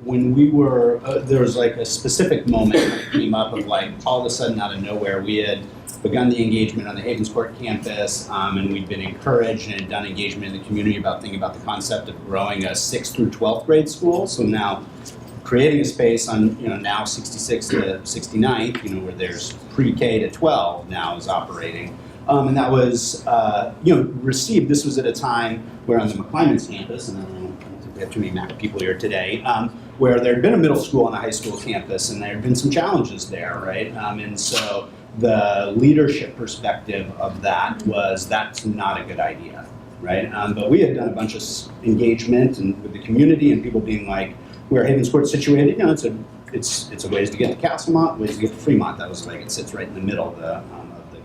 when we were, there was like a specific moment that came up of like all of a sudden out of nowhere we had begun the engagement on the Havensport campus, and we'd been encouraged and had done engagement in the community about thinking about the concept of growing a 6th through 12th grade school. So now creating a space on, now 66 to 69th, where there's pre-K to 12 now is operating. And that was, received, this was at a time where on the McClymonds campus, and I don't think we have too many Mac people here today, where there had been a middle school and a high school campus, and there had been some challenges there, right? And so the leadership perspective of that was that's not a good idea, right? But we had done a bunch of engagement and with the community and people being like, where Havensport's situated, it's a ways to get to Castlemont, ways to get to Fremont. That was like, it sits right in the middle of the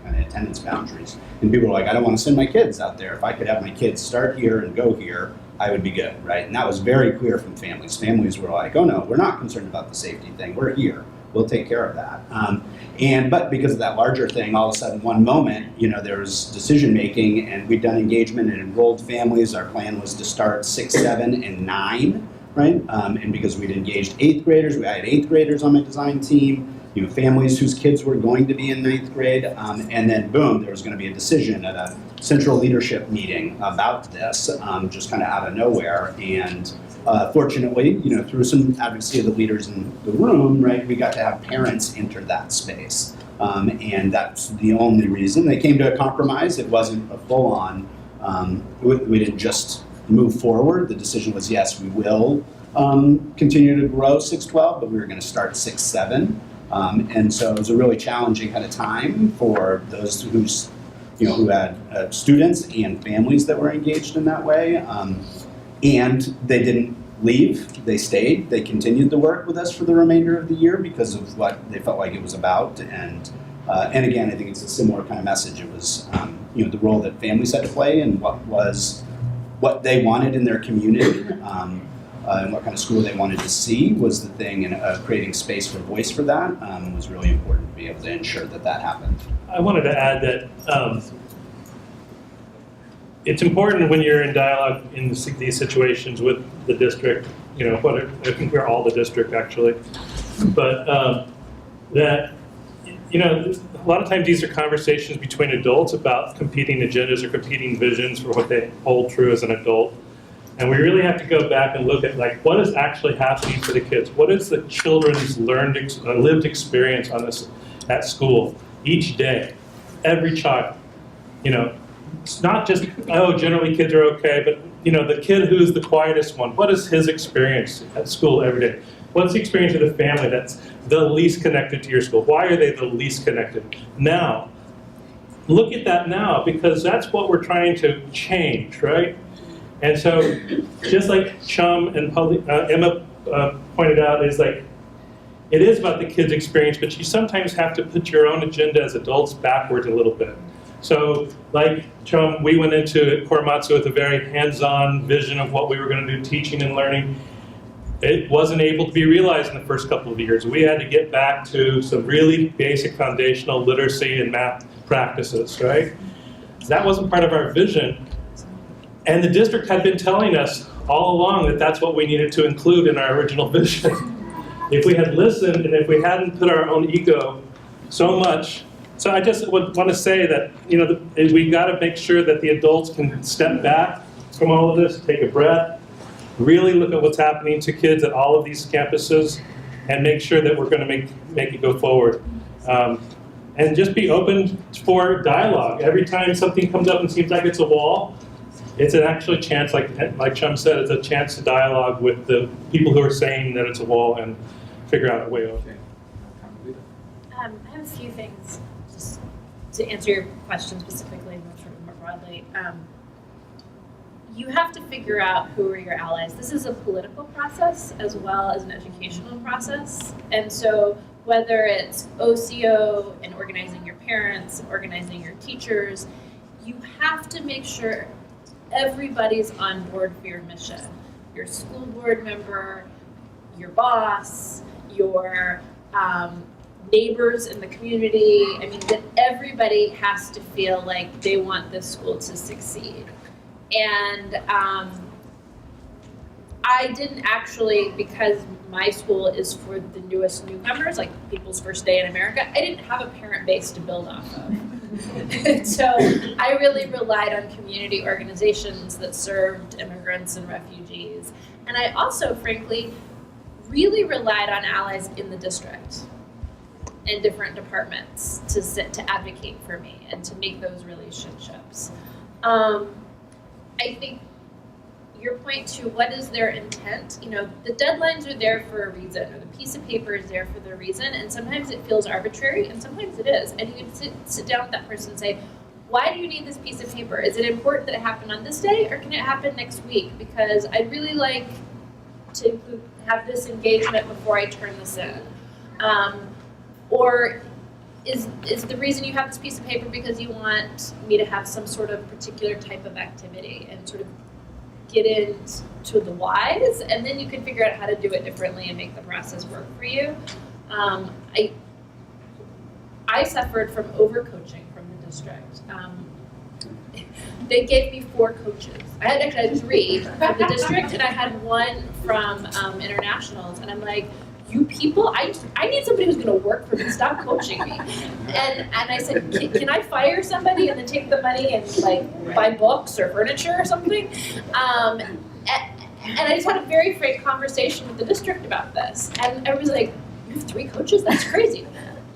kind of attendance boundaries. And people were like, I don't want to send my kids out there. If I could have my kids start here and go here, I would be good, right? And that was very clear from families. Families were like, oh no, we're not concerned about the safety thing. We're here. We'll take care of that. But because of that larger thing, all of a sudden, one moment, there was decision making, and we'd done engagement and enrolled families. Our plan was to start 6, 7, and 9, right? And because we'd engaged 8th graders, I had 8th graders on my design team. Families whose kids were going to be in 9th grade, and then boom, there was going to be a decision at a central leadership meeting about this, just kind of out of nowhere. And fortunately, through some advocacy of the leaders in the room, right, we got to have parents enter that space. And that's the only reason. They came to a compromise. It wasn't a full-on, we didn't just move forward. The decision was, yes, we will continue to grow 6-12, but we were going to start 6-7. And so it was a really challenging kind of time for those who had students and families that were engaged in that way. And they didn't leave, they stayed, they continued to work with us for the remainder of the year because of what they felt like it was about. And again, I think it's a similar kind of message. It was the role that families had to play and what they wanted in their community. And what kind of school they wanted to see was the thing, and creating space for voice for that was really important to be able to ensure that that happened. I wanted to add that it's important when you're in dialogue in these situations with the district, I think we're all the district actually, but that, a lot of times these are conversations between adults about competing agendas or competing visions for what they hold true as an adult. And we really have to go back and look at what is actually happening for the kids. What is the children's lived experience on this at school each day, every child? It's not just, generally kids are okay, but the kid who's the quietest one, what is his experience at school every day? What's the experience of the family that's the least connected to your school? Why are they the least connected? Now, look at that now, because that's what we're trying to change, right? And so, just like Chum and Emma pointed out, it is about the kids' experience, but you sometimes have to put your own agenda as adults backwards a little bit. So, like Chum, we went into Korematsu with a very hands-on vision of what we were going to do, teaching and learning. It wasn't able to be realized in the first couple of years. We had to get back to some really basic foundational literacy and math practices, right? That wasn't part of our vision. And the district had been telling us all along that that's what we needed to include in our original vision. If we had listened and if we hadn't put our own ego so much. So I just would want to say that, we got to make sure that the adults can step back from all of this, take a breath, really look at what's happening to kids at all of these campuses, and make sure that we're going to make it go forward. And just be open for dialogue. Every time something comes up and seems like it's a wall, it's an actual chance, like Chum said, it's a chance to dialogue with the people who are saying that it's a wall and figure out a way over. I have a few things just to answer your question specifically, but sort of more broadly. You have to figure out who are your allies. This is a political process as well as an educational process. And so whether it's OCO and organizing your parents, organizing your teachers, you have to make sure everybody's on board for your mission. Your school board member, your boss, your neighbors in the community. I mean, that everybody has to feel like they want this school to succeed. And I didn't actually, because my school is for the newest newcomers, like people's first day in America, I didn't have a parent base to build off of. So I really relied on community organizations that served immigrants and refugees. And I also, frankly, really relied on allies in the district in different departments to advocate for me and to make those relationships. I think your point to what is their intent, the deadlines are there for a reason, or the piece of paper is there for the reason, and sometimes it feels arbitrary, and sometimes it is. And you can sit down with that person and say, why do you need this piece of paper? Is it important that it happen on this day, or can it happen next week? Because I'd really like to have this engagement before I turn this in. Or is the reason you have this piece of paper because you want me to have some sort of particular type of activity, and sort of get into the whys, and then you can figure out how to do it differently and make the process work for you. I suffered from overcoaching from the district. They gave me 4 coaches. I had 3 from the district, and I had 1 from internationals, and I'm like, you people, I need somebody who's going to work for me. Stop coaching me. And I said, can I fire somebody and then take the money and buy books or furniture or something? And I just had a very frank conversation with the district about this. And I was like, you have 3 coaches? That's crazy.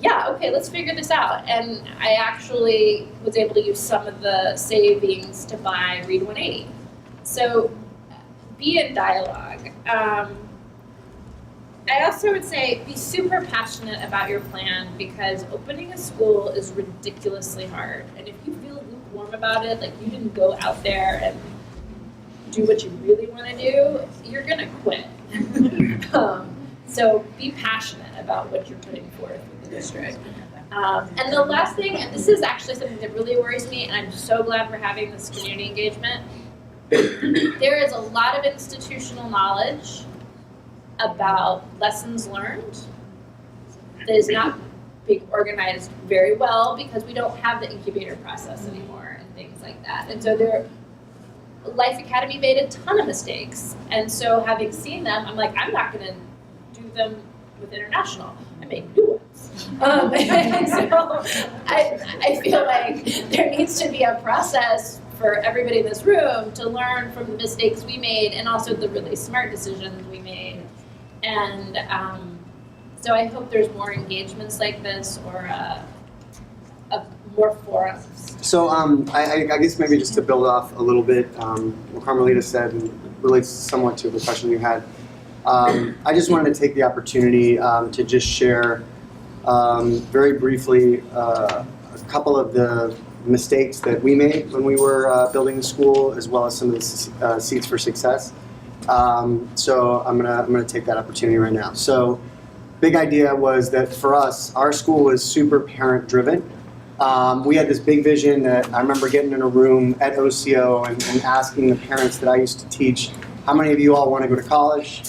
Yeah, okay, let's figure this out. And I actually was able to use some of the savings to buy Read 180. So be in dialogue. I also would say be super passionate about your plan, because opening a school is ridiculously hard. And if you feel lukewarm about it, like you didn't go out there and do what you really want to do, you're going to quit. So be passionate about what you're putting forth with the district. And the last thing, and this is actually something that really worries me, and I'm so glad we're having this community engagement, there is a lot of institutional knowledge about lessons learned that is not being organized very well, because we don't have the incubator process anymore and things like that. And so Life Academy made a ton of mistakes. And so having seen them, I'm like, I'm not going to do them with international. I made new ones. And so I feel like there needs to be a process for everybody in this room to learn from the mistakes we made, and also the really smart decisions we made. And so I hope there's more engagements like this, or more forums. So I guess maybe just to build off a little bit, what Carmelita said, and relates somewhat to the question you had. I just wanted to take the opportunity to just share very briefly a couple of the mistakes that we made when we were building the school, as well as some of the seeds for success. So I'm gonna take that opportunity right now. So, big idea was that for us, our school was super parent driven. We had this big vision that I remember getting in a room at OCO and asking the parents that I used to teach, how many of you all want to go to college?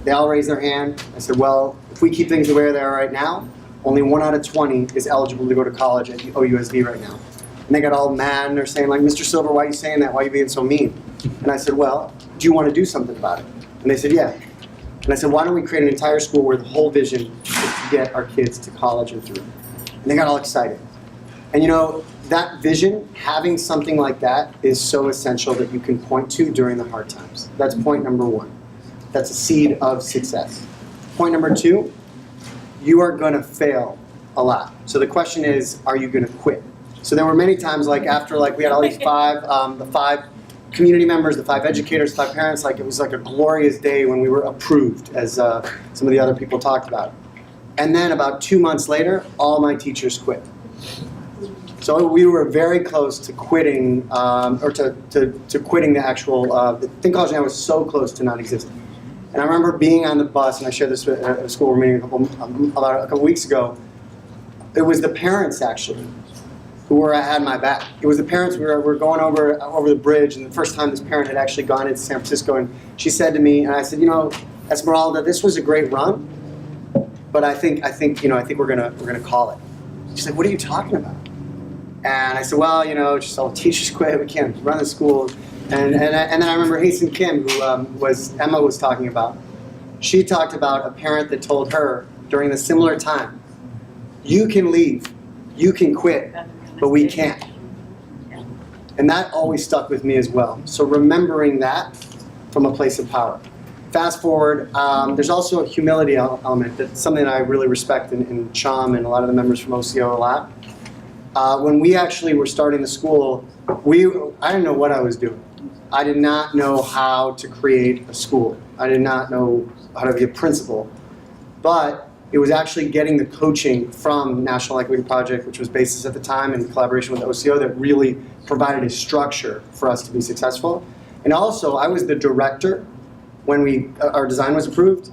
They all raised their hand. I said, well, if we keep things the way they are right now, only 1 out of 20 is eligible to go to college at OUSD right now. And they got all mad, and they're saying, like, Mr. Silver, why are you saying that? Why are you being so mean? And I said, well, do you want to do something about it? And they said, yeah. And I said, why don't we create an entire school where the whole vision is to get our kids to college and through? And they got all excited. And that vision, having something like that, is so essential that you can point to during the hard times. That's point number 1. That's a seed of success. Point number 2, you are going to fail a lot. So the question is, are you going to quit? So there were many times, after we had all these 5, the 5 community members, the 5 educators, 5 parents, it was like a glorious day when we were approved, as some of the other people talked about. And then about 2 months later, all my teachers quit. So we were very close to quitting, or to quitting the actual, the Think College Now was so close to not existing. And I remember being on the bus, and I shared this at a school meeting about a couple weeks ago. It was the parents, actually, who had my back. It was the parents. We were going over the bridge, and the first time this parent had actually gone into San Francisco, and she said to me, and I said, Esmeralda, this was a great run, but I think we're gonna call it. She's like, what are you talking about? And I said, well, just all the teachers quit. We can't run the school. And then I remember Hasten Kim, who Emma was talking about. She talked about a parent that told her during the similar time, you can leave, you can quit, but we can't. And that always stuck with me as well. So remembering that from a place of power. Fast forward, there's also a humility element. That's something that I really respect in Chum and a lot of the members from OCO a lot. When we actually were starting the school, I didn't know what I was doing. I did not know how to create a school. I did not know how to be a principal. But it was actually getting the coaching from National Equity Project, which was BASIS at the time, in collaboration with OCO, that really provided a structure for us to be successful. And also, I was the director when our design was approved,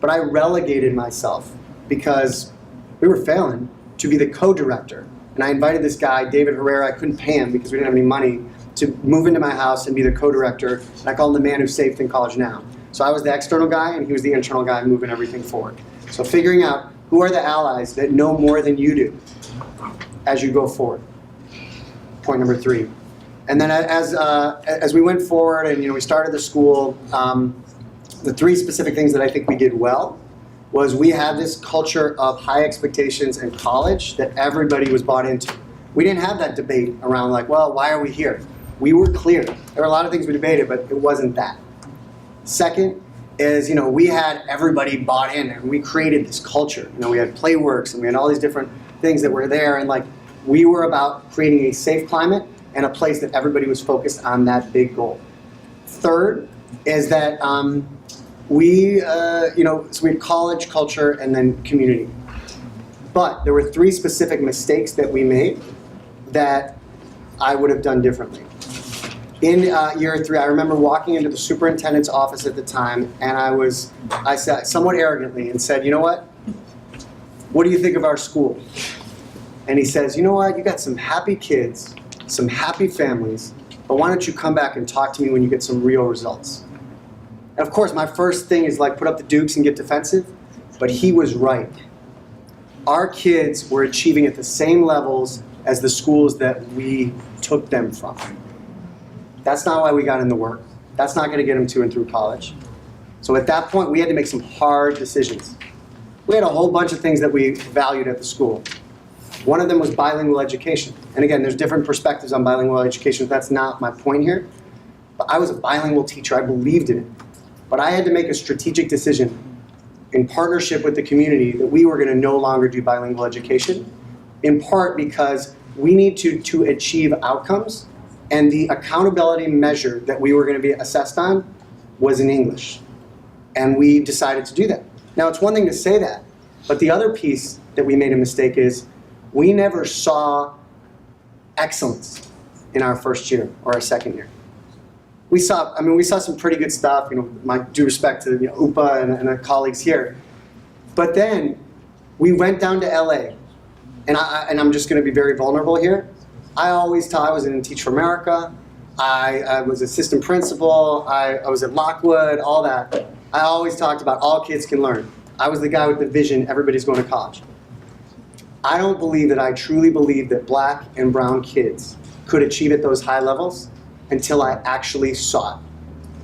but I relegated myself because we were failing to be the co-director. And I invited this guy, David Herrera. I couldn't pay him because we didn't have any money, to move into my house and be the co-director. And I called him the man who's safe in college now. So I was the external guy, and he was the internal guy moving everything forward. So figuring out who are the allies that know more than you do as you go forward. Point number 3. And then as we went forward and we started the school, the 3 specific things that I think we did well was we had this culture of high expectations in college that everybody was bought into. We didn't have that debate around like, well, why are we here? We were clear. There were a lot of things we debated, but it wasn't that. Second is, we had everybody bought in, and we created this culture. We had Playworks, and we had all these different things that were there, and like we were about creating a safe climate and a place that everybody was focused on that big goal. Third is that so we had college, culture, and then community. But there were 3 specific mistakes that we made that I would have done differently. In year 3, I remember walking into the superintendent's office at the time, and I said somewhat arrogantly and said, you know what do you think of our school? And he says, you know what, you got some happy kids, some happy families, but why don't you come back and talk to me when you get some real results? And of course, my first thing is like put up the dukes and get defensive, but he was right. Our kids were achieving at the same levels as the schools that we took them from. That's not why we got in the work. That's not going to get them to and through college. So at that point, we had to make some hard decisions. We had a whole bunch of things that we valued at the school. One of them was bilingual education. And again, there's different perspectives on bilingual education. That's not my point here. But I was a bilingual teacher. I believed in it. But I had to make a strategic decision in partnership with the community that we were going to no longer do bilingual education, in part because we need to achieve outcomes, and the accountability measure that we were going to be assessed on was in English. And we decided to do that. Now, it's one thing to say that, but the other piece that we made a mistake is we never saw excellence in our first year or our second year. We saw some pretty good stuff, my due respect to UPA and our colleagues here. But then we went down to LA, and I'm just going to be very vulnerable here. I always taught, I was in Teach for America, I was assistant principal, I was at Lockwood, all that. I always talked about all kids can learn. I was the guy with the vision, everybody's going to college. I don't believe that I truly believe that black and brown kids could achieve at those high levels until I actually saw it.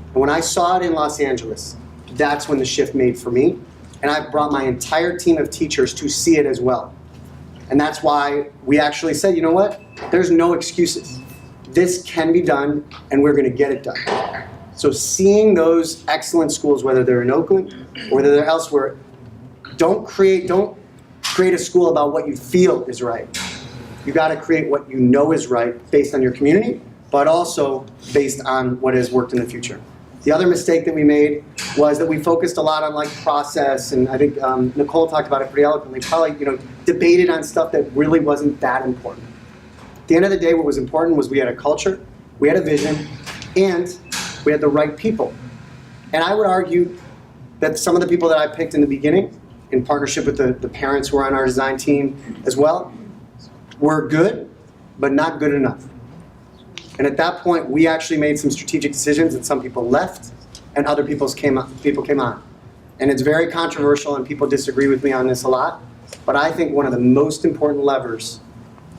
And when I saw it in Los Angeles, that's when the shift made for me. And I brought my entire team of teachers to see it as well. And that's why we actually said, you know what? There's no excuses. This can be done, and we're going to get it done. So seeing those excellent schools, whether they're in Oakland or whether they're elsewhere, don't create a school about what you feel is right. You got to create what you know is right based on your community, but also based on what has worked in the future. The other mistake that we made was that we focused a lot on process, and I think Nicole talked about it pretty eloquently, probably debated on stuff that really wasn't that important. At the end of the day, what was important was we had a culture, we had a vision, and we had the right people. And I would argue that some of the people that I picked in the beginning, in partnership with the parents who were on our design team as well, were good, but not good enough. And at that point, we actually made some strategic decisions, and some people left, and other people came on. And it's very controversial, and people disagree with me on this a lot, but I think one of the most important levers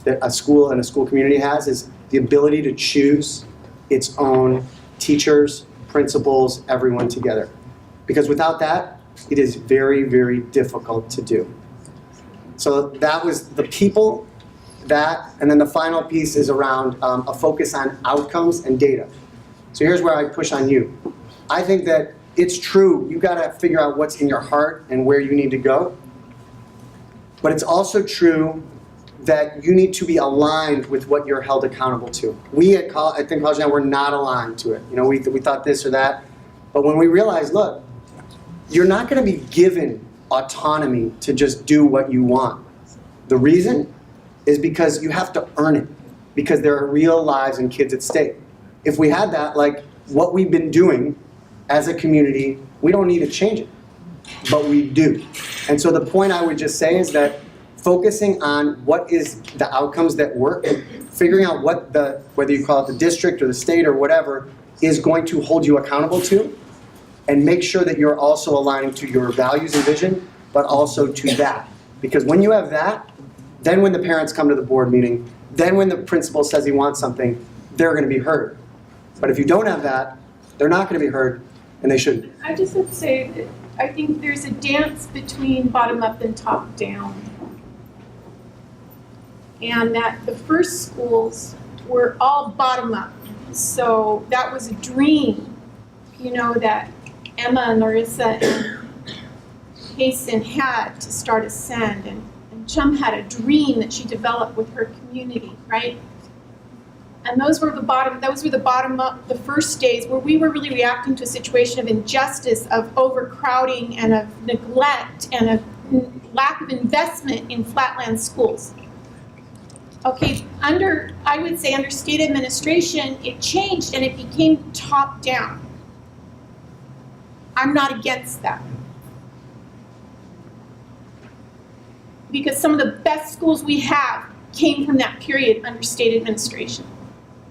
that a school and a school community has is the ability to choose its own teachers, principals, everyone together. Because without that, it is very, very difficult to do. So that was the people, that, and then the final piece is around a focus on outcomes and data. So here's where I push on you. I think that it's true, you gotta figure out what's in your heart and where you need to go. But it's also true that you need to be aligned with what you're held accountable to. We at I think College Now, we're not aligned to it. You know, we thought this or that. But when we realized, look, you're not gonna be given autonomy to just do what you want. The reason is because you have to earn it, because there are real lives and kids at stake. If we had that, like what we've been doing as a community, we don't need to change it, but we do. And so the point I would just say is that focusing on what is the outcomes that work, figuring out what whether you call it the district or the state or whatever, is going to hold you accountable to, and make sure that you're also aligning to your values and vision, but also to that. Because when you have that, then when the parents come to the board meeting, then when the principal says he wants something, they're gonna be heard. But if you don't have that, they're not gonna be heard, and they shouldn't. I just would say that I think there's a dance between bottom up and top down. And that the first schools were all bottom up. So that was a dream, you know, that Emma and Larissa and Hasten had to start Ascend. And Chum had a dream that she developed with her community, right? And those were the bottom up, the first days where we were really reacting to a situation of injustice, of overcrowding, and of neglect, and of lack of investment in flatland schools. Okay, I would say under state administration, it changed and it became top down. I'm not against that. Because some of the best schools we have came from that period under state administration.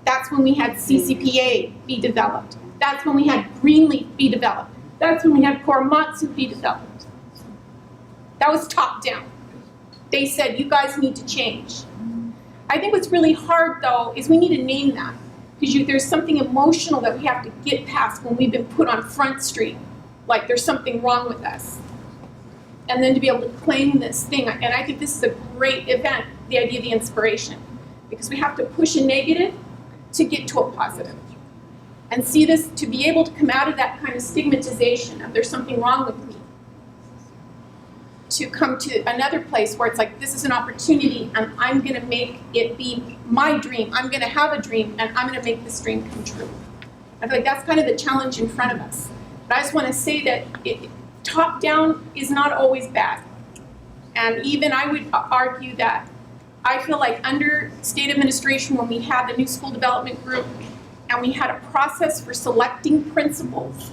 That's when we had CCPA be developed. That's when we had Greenleaf be developed. That's when we had Korematsu be developed. That was top down. They said, you guys need to change. I think what's really hard though is we need to name that. Because there's something emotional that we have to get past when we've been put on Front Street. Like there's something wrong with us. And then to be able to claim this thing. And I think this is a great event, the idea of the inspiration. Because we have to push a negative to get to a positive. And see this, to be able to come out of that kind of stigmatization of there's something wrong with me. To come to another place where it's like, this is an opportunity and I'm gonna make it be my dream. I'm gonna have a dream and I'm gonna make this dream come true. I feel like that's kind of the challenge in front of us. But I just wanna say that top down is not always bad. And even I would argue that I feel like under state administration, when we had the new school development group and we had a process for selecting principals.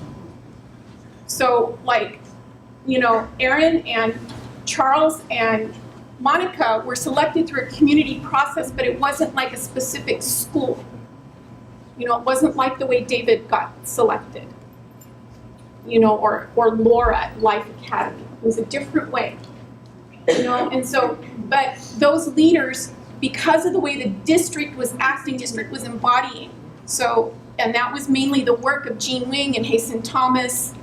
So like, you know, Aaron and Charles and Monica were selected through a community process, but it wasn't like a specific school. You know, it wasn't like the way David got selected. You know, or Laura at Life Academy. It was a different way. You know, and so, but those leaders, because of the way the district was acting, district was embodying. So, and that was mainly the work of Jean Wing and Hasten Thomas,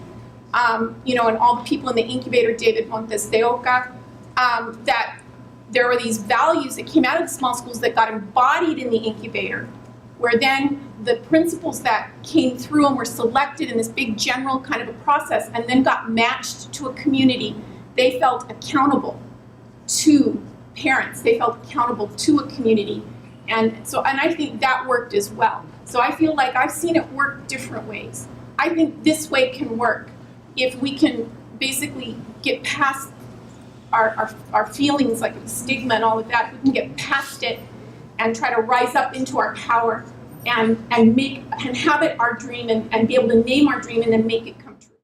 you know, and all the people in the incubator, David Montes de Oca, that there were these values that came out of the small schools that got embodied in the incubator, where then the principals that came through and were selected in this big general kind of a process and then got matched to a community, they felt accountable to parents, they felt accountable to a community. And so, and I think that worked as well. So I feel like I've seen it work different ways. I think this way can work if we can basically get past our feelings like stigma and all of that. We can get past it and try to rise up into our power and make and have it our dream and be able to name our dream and then make it